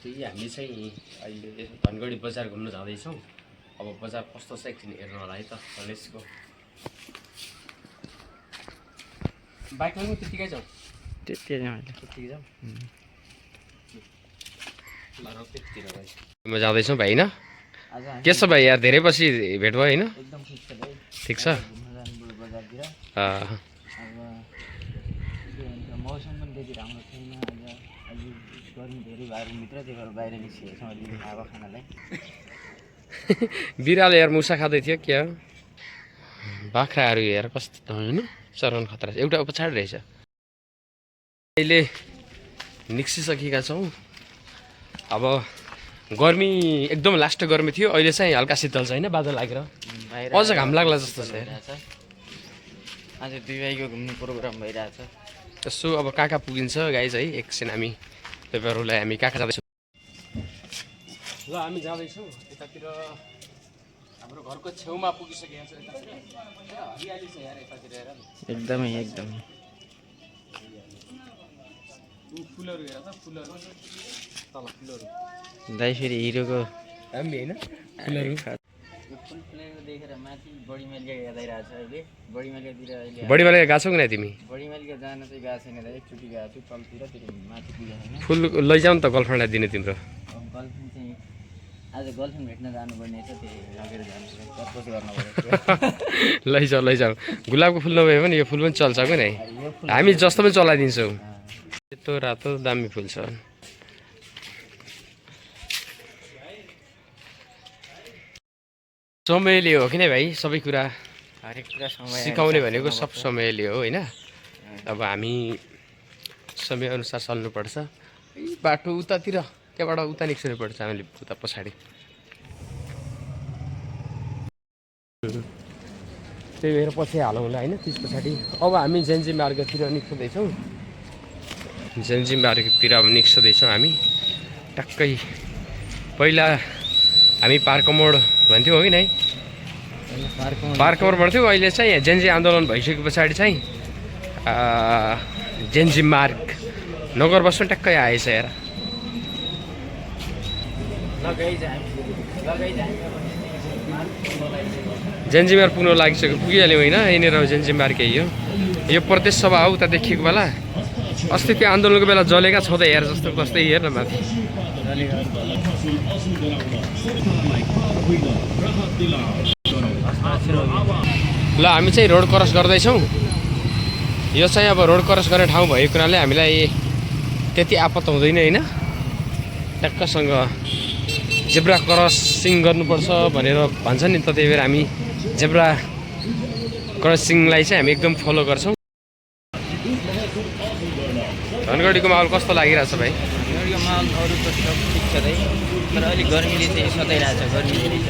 हामी चाहिँ अहिले धनगढी बजार घुम्न जाँदैछौँ। अब बजार कस्तो छ एकछिन हेर्नु होला है त। Let's go. बाइकमा पनि त्यतिकै जाउँ। त्यतिकै जाउँ। म जाँदैछौँ भाइ होइन? के छ भाइ यार, धेरै पछि भेट भयो होइन? एकदम ठिक छ भाइ। ठिक छ। मौसम पनि त्यति राम्रो छैन आज गर्मी धेरै भएर भित्र त्यही भएर बाहिर निस्किएको छौँ अलिकति हावा खानलाई। बिरालो यार मुसा खाँदै थियो क्या हो? बाख्राहरू हेर कस्तो होइन, चरन खतरा छ। एउटा पछाडि रहेछ। अहिले निस्किसकेका छौँ। अब गर्मी एकदम लास्ट गर्मी थियो, अहिले चाहिँ हल्का शीतल छ होइन, बादल लागेर अझ घाम लाग्ला जस्तो छ। आज दुई भाइको घुम्ने प्रोग्राम भइरहेछ। यसो अब कहाँ कहाँ पुगिन्छ गाइज है, एकछिन हामी तपाईँहरूलाई हामी कहाँ कहाँ जाँदैछौँ। ल हामी जाँदैछौँ यतातिर, हाम्रो घरको छेउमा पुगिसकेको छ। हरियाली छ यार यतातिर हेर। एकदमै एकदमै फुलहरू हेर त, फुलहरू तल फुलहरू। दाइ फेरि हिरोको हामी होइन फुलहरू। फुल फुलेको देखेर माथि बडी मालिका याद आइरहेछ अहिले। बडी मालिकातिर अहिले बडी मालिका गएको छौ कि नै तिमी? बडी मालिका जान चाहिँ गएको छैन दाइ, एकचोटि गएको छु तलतिर, त्यो माथि पुगेको छैन। फुल लैजाऊ नि त गर्लफ्रेन्डलाई दिने तिम्रो। गर्लफ्रेन्ड चाहिँ आज गर्लफ्रेन्ड भेट्न जानुपर्ने छ, त्यही लगेर जानु प्रपोज गर्न पऱ्यो। लैजाऊ। गुलाबको फुल नभए पनि यो फुल पनि चल्छ कि नै? हामी जस्तो पनि चलाइदिन्छौँ। सेतो रातो दामी फुल छ। समयले हो कि नै भाइ, सबै कुरा हरेक कुरा समय सिकाउने भनेको सब समयले हो होइन। अब हामी समयअनुसार चल्नुपर्छ। बाटो उतातिर, त्यहाँबाट उता निस्किनुपर्छ हामीले, उता पछाडि। त्यही भएर पछि हालौँला होइन, त्यस पछाडि। अब हामी जेन्जी मार्गतिर निस्किँदैछौँ। जेन्जी मार्गतिर अब निस्किँदैछौँ हामी टक्कै। पहिला हामी पार्क मोड भन्थ्यौँ हो कि नै? पार्क मोड भन्थ्यौँ। अहिले चाहिँ जेन्जी आन्दोलन भइसके पछाडि चाहिँ जेन्जी मार्ग नगर बस्नु टक्कै आएछ हेर। जेन्जी मार्ग पुग्न लागिसक्यो, पुगिहाल्यौँ होइन? यहीँनिर जेन्जी मार्ग यही हो। यो प्रदेश सभा हो उता देखिएको बेला। अस्ति त्यो आन्दोलनको बेला जलेका छँदै हेर जस्तो कस्तै हेर न माथि। ल हामी चाहिँ रोड क्रस गर्दैछौँ। यो चाहिँ अब रोड क्रस गर्ने ठाउँ भएको हुनाले हामीलाई त्यति आपत हुँदैन होइन। टक्कसँग जेब्रा क्रसिङ गर्नुपर्छ भनेर भन्छ नि त, त्यही भएर हामी जेब्रा क्रसिङलाई चाहिँ हामी एकदम फलो गर्छौँ। धनगढीको माहौल कस्तो लागिरहेछ भाइ? धनगढीको माहौल अरू त सब ठिक छ दाइ, तर अलिक गर्मीले चाहिँ सताइरहेछ। गर्मी धेरै छ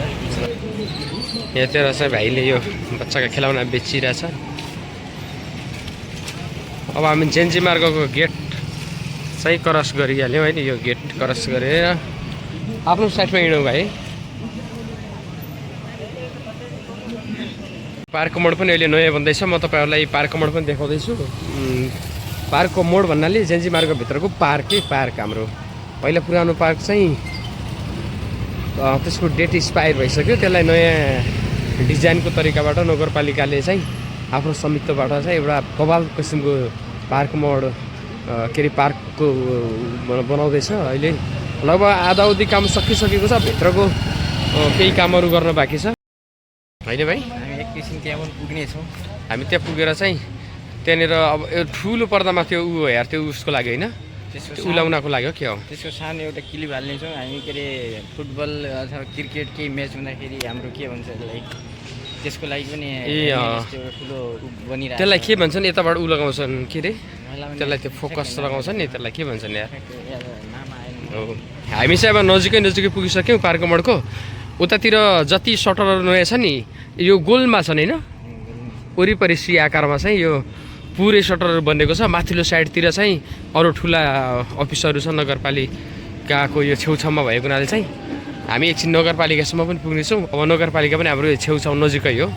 यहाँतिर चाहिँ भाइले यो बच्चाको खेलाउना बेचिरहेछ। अब हामी जेन्जी मार्गको गेट चाहिँ क्रस गरिहाल्यौँ होइन। यो गेट क्रस गरेर आफ्नो साइडमा हिँडौँ भाइ। पार्क मोड पनि अहिले नयाँ बन्दैछ। म तपाईँहरूलाई पार्क मोड पनि देखाउँदैछु। पार्कको मोड भन्नाले जेन्जी मार्गभित्रको पार्कै पार्क हाम्रो। पहिला पुरानो पार्क चाहिँ त्यसको डेट एक्सपायर भइसक्यो। त्यसलाई नयाँ डिजाइनको तरिकाबाट नगरपालिकाले चाहिँ आफ्नो स्वामित्वबाट चाहिँ एउटा कबाल किसिमको पार्क मोड के अरे पार्कको बनाउँदैछ। अहिले लगभग आधाउधी काम सकिसकेको छ। भित्रको केही कामहरू गर्न बाँकी छ होइन भाइ? हामी एकैछिन त्यहाँ पनि पुग्नेछौँ। हामी त्यहाँ पुगेर चाहिँ त्यहाँनिर अब यो ठुलो पर्दामा त्यो ऊ हेर, त्यो उसको लागि होइन, त्यसको उलाउनको लागि हो के हो? त्यसको सानो एउटा क्लिप हाल्नेछौँ हामी। के अरे फुटबल अथवा क्रिकेट केही म्याच हुँदाखेरि हाम्रो के भन्छ त्यसलाई, त्यसको लागि पनि ठुलो बनिरहेको। त्यसलाई के भन्छन् यताबाट ऊ लगाउँछन् के अरे, त्यसलाई त्यो फोकस लगाउँछन् नि, त्यसलाई के भन्छन् यार? हो। हामी चाहिँ अब नजिकै पुगिसक्यौँ पार्क मोडको। उतातिर जति सटरहरू नयाँ छ नि, यो गोलमा छन् होइन, वरिपरि सी आकारमा चाहिँ यो पुरै सटरहरू बनेको छ। माथिल्लो साइडतिर चाहिँ अरू ठुला अफिसहरू छ नगरपालिकाको। यो छेउछाउमा भएको हुनाले चाहिँ हामी एकछिन नगरपालिकासम्म पनि पुग्नेछौँ। अब नगरपालिका पनि हाम्रो छेउछाउ नजिकै हो।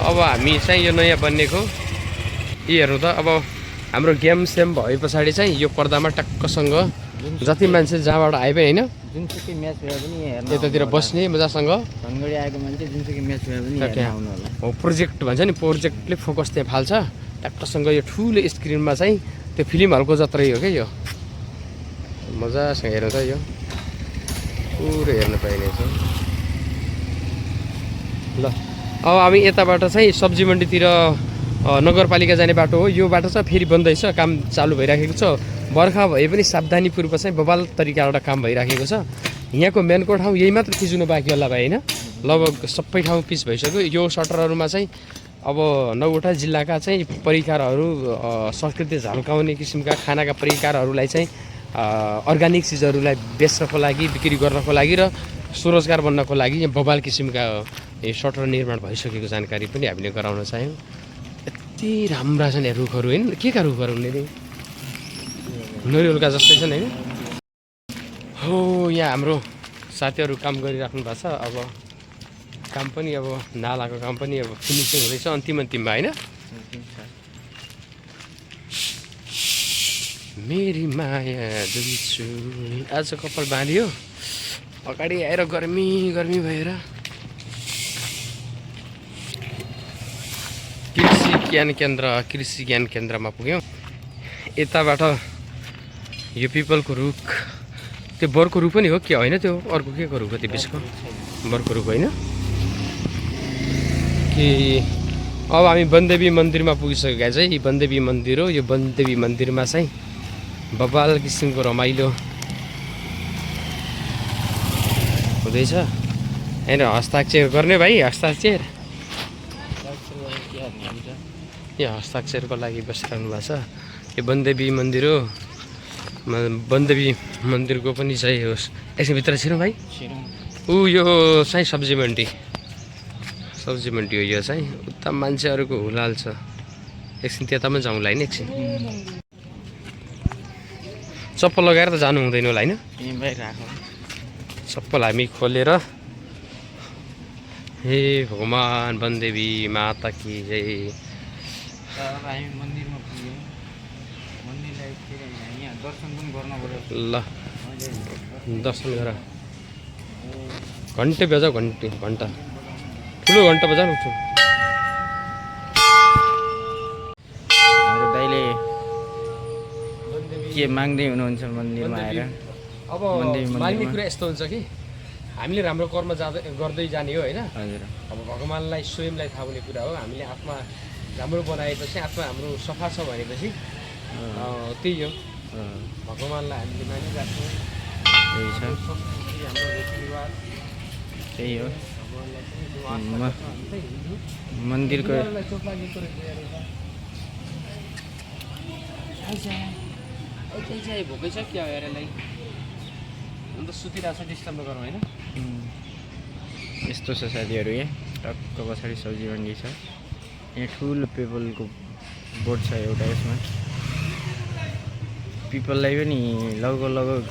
अब हामी चाहिँ यो नयाँ बनिएको यी हेर्नु त। अब हाम्रो गेम सेम भए पछाडि चाहिँ यो पर्दामा टक्कसँग जति मान्छे जहाँबाट आए पनि होइन जुनसुकै म्याच भए पनि हेर्न यतातिर बस्ने मजासँग धनगढी आएको मान्छे जुनसुकै म्याच भए पनि हेर्न आउनु होला। हो प्रोजेक्ट भन्छ नि प्रोजेक्टले फोकस त्यहाँ फाल्छ टक्कसँग यो ठुलो स्क्रिनमा चाहिँ त्यो फिल्म हलको जत्रै हो क्या यो मजासँग हेर्नु त यो पुरै हेर्न पाइने छ। ल अब हामी यताबाट चाहिँ सब्जी मन्डीतिर नगरपालिका जाने बाटो हो यो बाटो चाहिँ फेरि बन्दैछ काम चालु भइराखेको छ बर्खा भए पनि सावधानीपूर्वक चाहिँ बबाल तरिकाबाट काम भइराखेको छ। यहाँको मेनको ठाउँ यही मात्र खिच्नु बाँकी होला भाइ होइन लगभग सबै ठाउँ पिच भइसक्यो। यो सटरहरूमा चाहिँ अब 9वटा जिल्लाका चाहिँ परिकारहरू संस्कृति झल्काउने किसिमका खानाका परिकारहरूलाई चाहिँ अर्ग्यानिक चिजहरूलाई बेच्नको लागि बिक्री गर्नको लागि र स्वरोजगार बन्नको लागि यहाँ बबाल किसिमका सटर निर्माण भइसकेको जानकारी पनि हामीले गराउन चाह्यौँ। यति राम्रा छन् यहाँ रुखहरू होइन के का रुखहरू हुने नि नरिवलका जस्तै छन् होइन। हो यहाँ हाम्रो साथीहरू काम गरिराख्नु भएको छ अब काम पनि अब नालाको काम पनि अब फिनिसिङ हुँदैछ अन्तिममा होइन। मेरी माया दिन्छु आज कपाल बाँधियो अगाडि आएर गर्मी भएर कृषि ज्ञान केन्द्रमा पुग्यौँ। यताबाट यो पिपलको रुख त्यो बरको रुख पनि हो के होइन त्यो अर्को के को रुख हो त्यो बिचको बरको रुख होइन कि अब हामी वनदेवी मन्दिरमा पुगिसकेका चाहिँ वनदेवी मन्दिर हो। यो वनदेवी मन्दिरमा चाहिँ बबाल किसिमको रमाइलो हुँदैछ होइन। हस्ताक्षर गर्ने भाइ हस्ताक्षर यहाँ हस्ताक्षरको लागि बसिरहनु भएको छ। यो वनदेवी मन्दिर हो वनदेवी मन्दिरको पनि चाहिँ होस् एकछिन भित्र छिरौँ भाइ ऊ यो चाहिँ सब्जी मन्डी हो यो चाहिँ उता मान्छेहरूको हुलाल छ एकछिन त्यता पनि जाउँला होइन एकछिन चप्पल लगाएर त जानु हुँदैन होला होइन चप्पल हामी खोलेर हे भगवान् वनदेवी माता कि जय। ल दर्शन गर घन्टे बजाऊ घन्टा ठुलो घन्टा बजाऊ हाम्रो दाइले के माग्दै हुनुहुन्छ मन्दिरमा आएर। अब मान्ने कुरा यस्तो हुन्छ कि हामीले राम्रो कर्म गर्दै जाने हो होइन। हजुर अब भगवान्लाई स्वयंलाई थाहा हुने कुरा हो। हामीले आत्मा राम्रो बनाएपछि आत्मा हाम्रो सफा छ भनेपछि त्यही हो भगवान्लाई हामीले मानिराख्छौँ त्यही छ त्यही हो मन्दिरको भोकै छ क्या हेरेलाई अन्त सुतिरहेको छ डिस्टर्ब नगरौँ होइन। यस्तो छ साथीहरू यहाँ टक्क पछाडि सब्जी मन्डी छ यहाँ ठुलो पिपलको बोर्ड छ एउटा यसमा पिपललाई पनि लगभग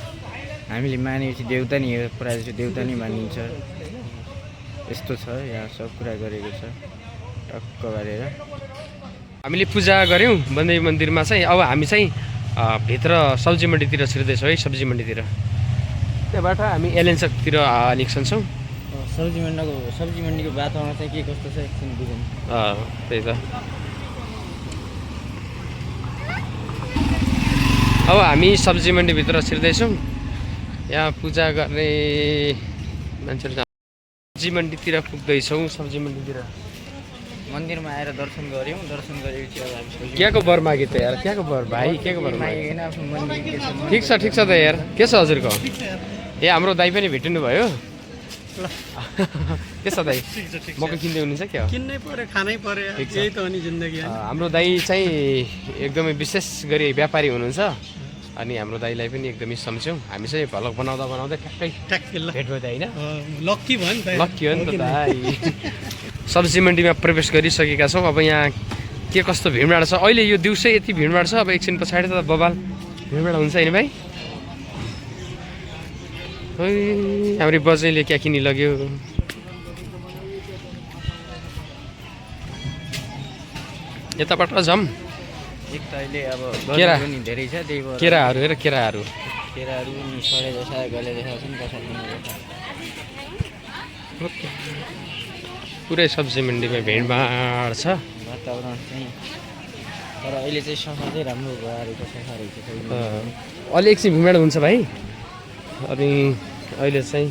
हामीले मानेपछि देउता नि हो प्रायः जस्तो देउता नै मानिन्छ यस्तो छ यहाँ सब कुरा गरेको छ टक्क गरेर हामीले पूजा गऱ्यौँ वनदेवी मन्दिरमा चाहिँ। अब हामी चाहिँ भित्र सब्जी मन्डीतिर छिर्दैछौँ है सब्जी मन्डीतिर त्यहाँबाट हामी एलेन्सतिर निस्कन्छौँ। सब्जी मन्डीको वातावरण चाहिँ के कस्तो छ एकछिन बुझौँ। त्यही त अब हामी सब्जी मन्डीभित्र छिर्दैछौँ यहाँ पूजा गर्ने मान्छेहरू सब्जी मन्डीतिर पुग्दैछौँ। सब्जी मन्डीतिर मन्दिरमा आएर दर्शन गऱ्यौँ दर्शन गरेपछि अब हामी क्याको बर मागे त यार क्याको बर भाइ क्याको बर मागे होइन आफ्नो मन्दिर ठिक छ त यार के छ हजुरको ए हाम्रो दाइ पनि भेटिनु भयो के छ दाइ मकै किन्दै हुनुहुन्छ क्या किन्नै पर्यो खानै पर्यो यही त हो नि जिन्दगी। हाम्रो दाइ चाहिँ एकदमै विशेष गरी व्यापारी हुनुहुन्छ अनि हाम्रो दाइलाई पनि एकदमै सम्झ्यौँ हामी चाहिँ भ्लग बनाउँदा ठ्याक्कै भेट भयो त होइन लक्की भयो नि त लक्की हो नि त दाइ। सब्जी मन्डीमा प्रवेश गरिसकेका छौँ। अब यहाँ के कस्तो भिडभाड छ अहिले यो दिउँसै यति भिडभाड छ अब एकछिन पछाडि त बबाल भिडभाड हुन्छ होइन भाइ। हाम्रो बजैले क्या किनी लग्यो यताबाट जाऊँ एक त अहिले अब केरा। गर्मी पनि धेरै छ त्यही भएर केराहरू हेर केराहरू केराहरू नि सडे जसा गले जसा छन् कसरी दिनुपर्छ। पुरै सब्जी मन्डीमा भिडभाड छ। वातावरण चाहिँ तर अहिले चाहिँ सफा चाहिँ राम्रो भएर सफा रहेछ सबै। अलि एकछिन भिडभाड हुन्छ भाइ। अनि अहिले चाहिँ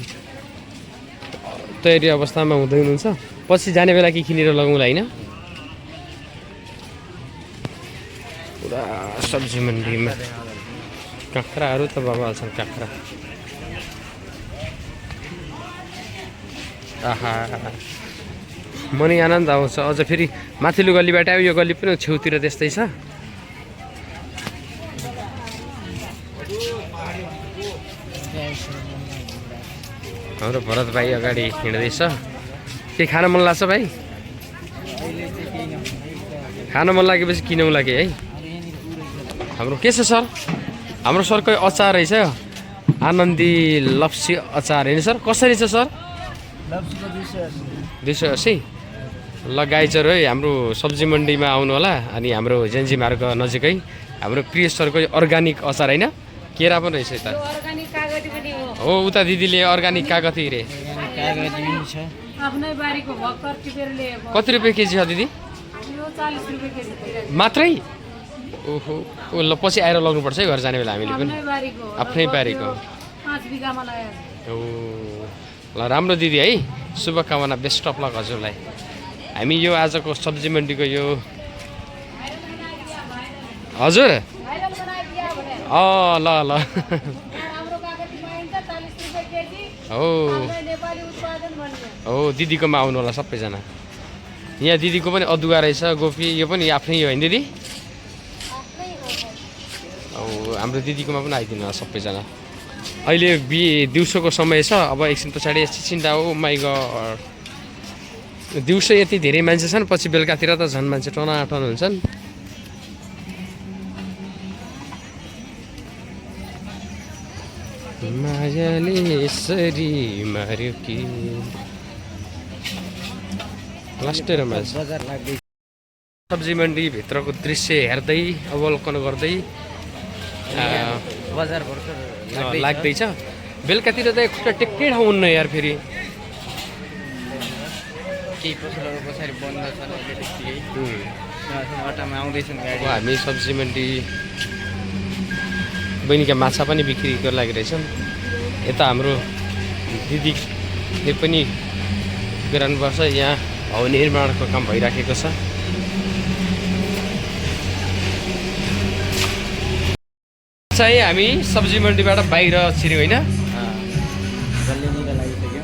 तयारी अवस्थामा हुँदै हुनुहुन्छ। पछि जाने बेला के किनेर लगाउँला होइन। पुरा सब्जी मन्डीमा काँक्राहरू त बबाल छन् काँक्रा। आहा मनै आनन्द आउँछ। अझ फेरि माथिल्लो गल्लीबाट आयो यो गल्ली पनि छेउतिर त्यस्तै छ। हाम्रो भरत भाइ अगाडि हिँड्दैछ। के खान मन लाग्छ भाइ? खान मन लागेपछि किनौँला कि है। हाम्रो के छ सर? हाम्रो सरकै अचार रहेछ आनन्दी लप्सी अचार होइन सर? कसरी छ सर? 280। ल गाइजहरू है हाम्रो सब्जी मन्डीमा आउनु होला। अनि हाम्रो जेन्जी मार्ग नजिकै हाम्रो प्रिय सरको अर्ग्यानिक अचार होइन केरा पनि रहेछ यता। हो उता दिदीले अर्ग्यानिक कागती रे कागजी पनि छ। आफ्नै बारीको भर्खर टिपेर ल्याएको कति रुपियाँ केजी छ दिदी? यो 40 रुपियाँ केजी मात्रै? ओहो ल पछि आएर लग्नुपर्छ है घर जाने बेला हामीले पनि। आफ्नै बारीको आफ्नै बारीको 5 बिगामा लगाएको। हो ल राम्रो दिदी है। शुभकामना बेस्ट अफ लक हजुरलाई। हामी यो आजको सब्जी मन्डीको यो हजुर भाइरल बनाइदिया भने ल ल हाम्रो कागती पाइन्छ 40 रुपियाँ केजी। हो आफ्नै नेपाली उत्पादन भन्ने। हो दिदीकोमा आउनु होला सबैजना। यहाँ दिदीको पनि अदुवा रहेछ गोपी यो पनि आफ्नै हो होइन दिदी? आफ्नै हो। हो हाम्रो दिदीकोमा पनि आइदिनु होला सबैजना। अहिले दिउँसोको समय छ। अब एकछिन पछाडि छिन्डा हो माइ गड। दिउँसो यति धेरै मान्छे छन् पछि बेलुकातिर त झन् मान्छे टनाटन हुन्छन्। मायाले यसरी मार्यो कि लास्टै रमाइलो। बजार लाग्दै सब्जी मन्डी भित्रको दृश्य हेर्दै अवलोकन गर्दै बजार भर्खर लाग्दैछ। बेलुकातिर त खुट्टा टेक्कै ठाउँ हुन्न यार। फेरि केही पसलहरू पछाडि बन्द छन् अहिले त्यतिकै अटामा आउँदैछन् अब गाडी। हामी सब्जी मन्डी बहिनीका माछा पनि बिक्रीको लागि रहेछन्। यता हाम्रो दिदीले पनि गरिरहनुपर्छ। यहाँ भवन निर्माणको काम भइराखेको छ। चाहिँ हामी सब्जी मन्डीबाट बाहिर छिर्यौँ होइन। गल्लीनिर लागिसक्यो।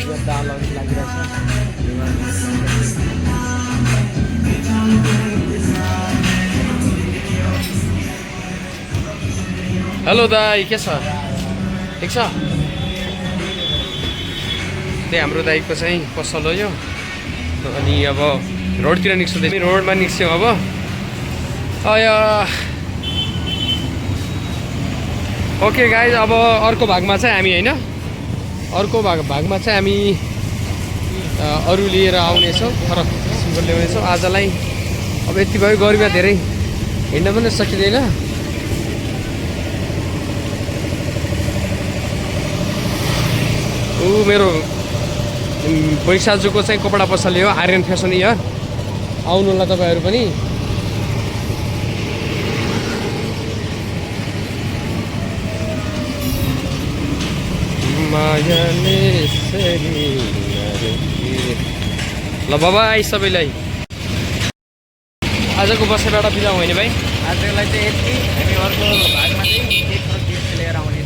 यो दालहरू लागिरहेछ। हेलो दाई के छ? ठिक छ? त्यही हाम्रो दाईको चाहिँ पसल हो यो। अनि अब रोडतिर निस्किँदै रोडमा निस्क्यौँ अब। ओके गाइज अब अर्को भागमा चाहिँ हामी होइन अर्को भागमा चाहिँ हामी अरू लिएर आउनेछौँ। फरक किसिमको ल्याउनेछौँ। आजलाई अब यति भयो। गर्मीमा धेरै हिँड्न पनि सकिँदैन। मेरो बैसाजुको चाहिँ कपडा पसलले हो आर्यन फेसन इयर। आउनु होला तपाईँहरू पनि। ल बाबाई सबैलाई। आजको बसेबाट बिदा होइन भाइ? आजलाई चाहिँ यति। हामी अर्को भागमा चाहिँ एक लिएर आउने।